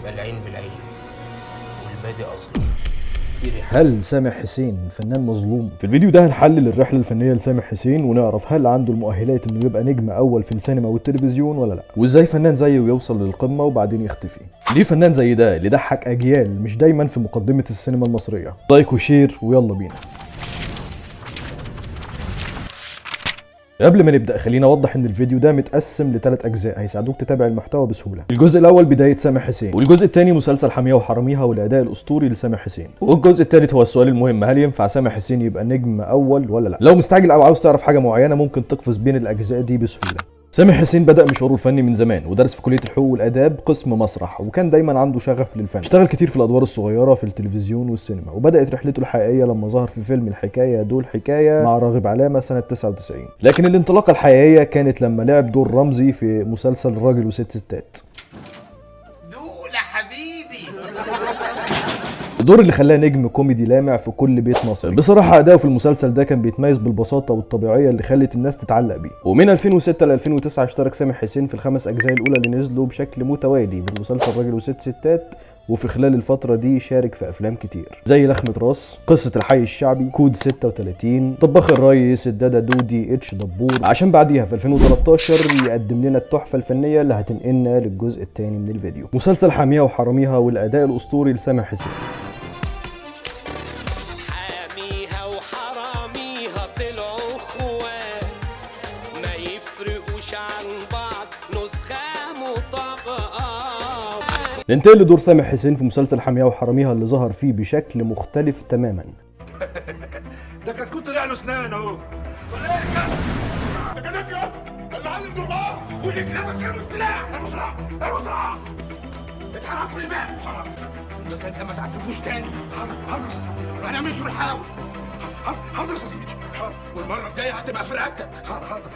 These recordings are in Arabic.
يبقى العين بالعين والبادئ اصلا. هل سامح حسين فنان مظلوم؟ في الفيديو ده هنحلل الرحله الفنيه لسامح حسين ونعرف هل عنده المؤهلات انه يبقى نجم اول في السينما والتلفزيون ولا لا، وازاي فنان زيه يوصل للقمه وبعدين يختفي. ليه فنان زي ده اللي ضحك اجيال مش دايما في مقدمه السينما المصريه؟ لايك وشير ويلا بينا. قبل ما نبدا خلينا اوضح ان الفيديو ده متقسم ل3 اجزاء هيساعدوك تتابع المحتوى بسهوله. الجزء الاول بدايه سامح حسين، والجزء الثاني مسلسل حامية وحراميها والاداء الاسطوري لسامح حسين، والجزء الثالث هو السؤال المهم، هل ينفع سامح حسين يبقى نجم اول ولا لا؟ لو مستعجل او عاوز تعرف حاجه معينه ممكن تقفز بين الاجزاء دي بسهوله. سامح حسين بدأ مشواره الفني من زمان ودرس في كلية الحقوق والآداب قسم مسرح، وكان دايما عنده شغف للفن. اشتغل كتير في الأدوار الصغيرة في التلفزيون والسينما، وبدأت رحلته الحقيقية لما ظهر في فيلم الحكاية دول حكاية مع راغب علامة سنة 99. لكن الانطلاقة الحقيقية كانت لما لعب دور رمزي في مسلسل راجل وست ستات. دول حبيبي. الدور اللي خلاه نجم كوميدي لامع في كل بيت مصري. بصراحه اداؤه في المسلسل ده كان بيتميز بالبساطه والطبيعيه اللي خلت الناس تتعلق بيه. ومن 2006 ل 2009 اشترك سامح حسين في ال5 اجزاء الاولى اللي نزلوا بشكل متوالي من مسلسل راجل وست ستات، وفي خلال الفترة دي شارك في أفلام كتير زي لخمة راس، قصة الحي الشعبي، كود 36، طباخ الريس، الدادا دودي، اتش دبور، عشان بعديها في 2013 يقدم لنا التحفة الفنية اللي هتنقلنا للجزء الثاني من الفيديو، مسلسل حامية وحراميها والأداء الأسطوري لسامح حسين. حاميها وحراميها طلعوا اخوات ما يفرقوش عن بعض، نسخة مطابقة. ننتقل لدور سامح حسين في مسلسل حامية وحراميها اللي ظهر فيه بشكل مختلف تماما. ده كنت طلع له اسنان اهو. ده كان اكرم المعلم درغام واللي كلامك كانوا السلاح. ايوه صلاح، ايوه صلاح، اتحركوا الباب بسرعه. المكان ده ما تعتبوش تاني. حاضر يا سيدي، انا مش بنحاول. حاضر يا سيدي، حاضر، والمره الجايه هتبقى في رقبتك. حاضر.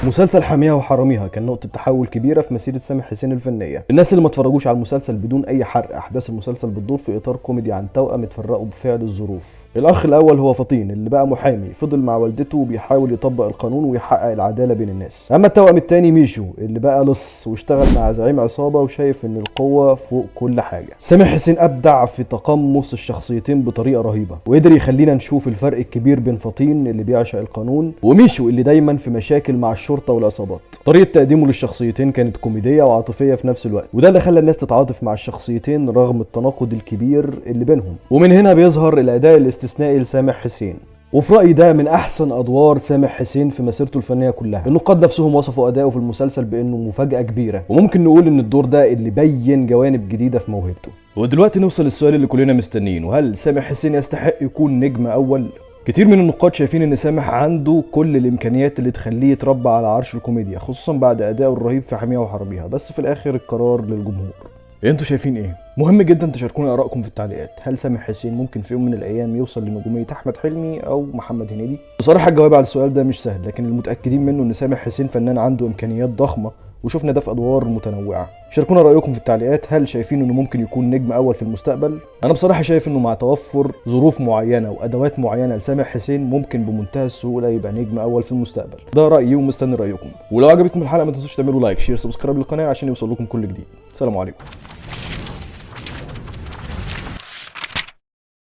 مسلسل حاميها وحراميها كان نقطة تحول كبيرة في مسيرة سامح حسين الفنية. الناس اللي ما اتفرجوش على المسلسل بدون أي حرق، أحداث المسلسل بتدور في إطار كوميدي عن توأم اتفرقوا بفعل الظروف. الأخ الأول هو فطين اللي بقى محامي، فضل مع والدته وبيحاول يطبق القانون ويحقق العدالة بين الناس. أما التوأم التاني ميشو اللي بقى لص واشتغل مع زعيم عصابة وشايف إن القوة فوق كل حاجة. سامح حسين أبدع في تقمص الشخصيتين بطريقة رهيبة، وقدر يخلينا نشوف الفرق الكبير بين فطين اللي بيعشق القانون وميشو اللي دايما في مشاكل مع الشرطة والعصابات. طريقة تقديمه للشخصيتين كانت كوميدية وعاطفية في نفس الوقت، وده اللي خلى الناس تتعاطف مع الشخصيتين رغم التناقض الكبير اللي بينهم. ومن هنا بيظهر الأداء الاستثنائي لسامح حسين، وفي رأيي ده من أحسن أدوار سامح حسين في مسيرته الفنية كلها. النقاد نفسهم وصفوا أداؤه في المسلسل بأنه مفاجأة كبيرة، وممكن نقول إن الدور ده اللي بين جوانب جديدة في موهبته. ودلوقتي نوصل للسؤال اللي كلنا مستنيينه، هل سامح حسين يستحق يكون نجم أول؟ كتير من النقاد شايفين ان سامح عنده كل الامكانيات اللي تخليه يتربى على عرش الكوميديا، خصوصا بعد ادائه الرهيب في حامية وحراميها، بس في الاخر القرار للجمهور. انتوا شايفين ايه؟ مهم جدا تشاركونا ارائكم في التعليقات. هل سامح حسين ممكن في يوم من الايام يوصل لنجوميه احمد حلمي او محمد هنيدي؟ بصراحه الجواب على السؤال ده مش سهل، لكن المتاكدين منه ان سامح حسين فنان عنده امكانيات ضخمه، وشفنا ده في ادوار متنوعه. شاركونا رايكم في التعليقات، هل شايفين انه ممكن يكون نجم اول في المستقبل؟ انا بصراحه شايف انه مع توفر ظروف معينه وادوات معينه لسامح حسين ممكن بمنتهى السهوله يبقى نجم اول في المستقبل. ده رايي ومستني رايكم. ولو عجبتكم الحلقه ما تنسوش تعملوا لايك، شير، سبسكرايب للقناه عشان يوصل لكم كل جديد. السلام عليكم.